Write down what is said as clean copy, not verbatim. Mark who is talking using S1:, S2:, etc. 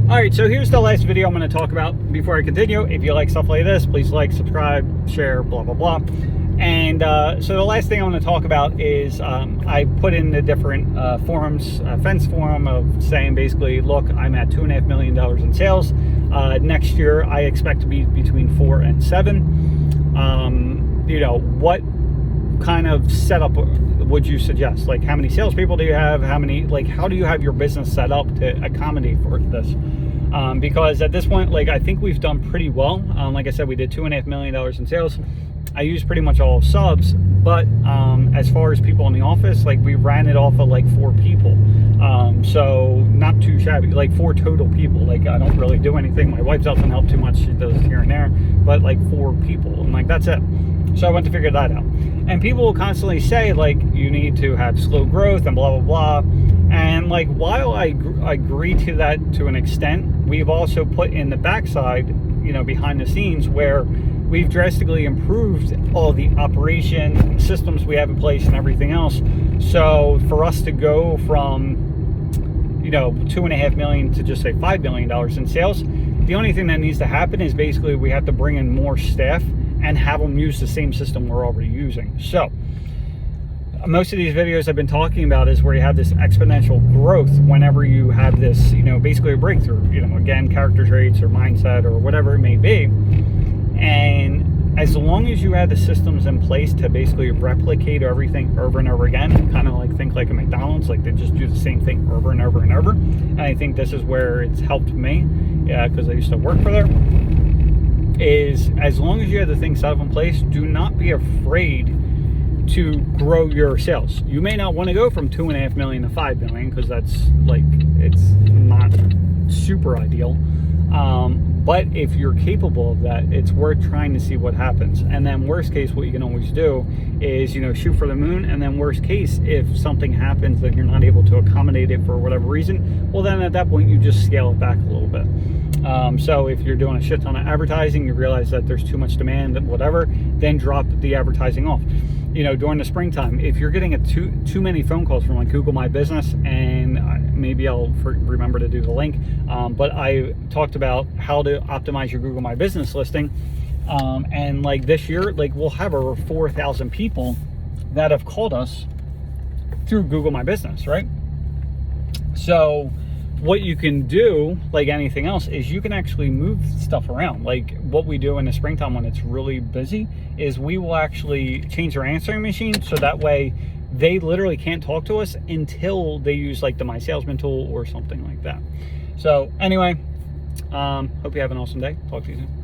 S1: All right, so here's the last video I'm going to talk about before I continue. If you like stuff like this, please like, subscribe, share, blah, blah, blah. And so the last thing I want to talk about is I put in the different forums, fence forum of saying basically, look, I'm at $2.5 million in sales. Next year, I expect to be between 4 and 7. You know, what kind of setup would you suggest? Like, how many salespeople do you have? How do you have your business set up to accommodate for this? Because at this point, like, I think we've done pretty well. Like I said, we did $2.5 million in sales. I use pretty much all subs, but as far as people in the office, like, we ran it off of like 4 people. So not too shabby, like 4 total people. Like, I don't really do anything. My wife doesn't help too much. She does here and there, but like 4 people, and like, that's it. So I went to figure that out. And people will constantly say, like, you need to have slow growth and blah, blah, blah. And like, while I agree to that to an extent, we've also put in the backside, you know, behind the scenes, where we've drastically improved all the operation systems we have in place and everything else. So for us to go from, you know, $2.5 million to just say $5 million in sales, the only thing that needs to happen is basically we have to bring in more staff and have them use the same system we're already using. So most of these videos I've been talking about is where you have this exponential growth whenever you have this, you know, basically a breakthrough, you know, again, character traits or mindset or whatever it may be. And as long as you have the systems in place to basically replicate everything over and over again, kind of like think like a McDonald's, like they just do the same thing over and over and over. And I think this is where it's helped me, because I used to work for there, is as long as you have the things set up in place, do not be afraid to grow your sales. You may not want to go from $2.5 million to $5 million, because that's like, it's not super ideal. But if you're capable of that, it's worth trying to see what happens. And then worst case, what you can always do is, you know, shoot for the moon. And then worst case, if something happens that you're not able to accommodate it for whatever reason, well, then at that point, you just scale it back a little bit. So if you're doing a shit ton of advertising, you realize that there's too much demand and whatever, then drop the advertising off. You know, during the springtime, if you're getting too many phone calls from like Google My Business, and maybe I'll remember to do the link, but I talked about how to optimize your Google My Business listing, and like this year, like we'll have over 4,000 people that have called us through Google My Business, right? So what you can do, like anything else, is you can actually move stuff around. Like what we do in the springtime when it's really busy is we will actually change our answering machine, so that way they literally can't talk to us until they use like the My Salesman tool or something like that. So anyway, hope you have an awesome day. Talk to you soon.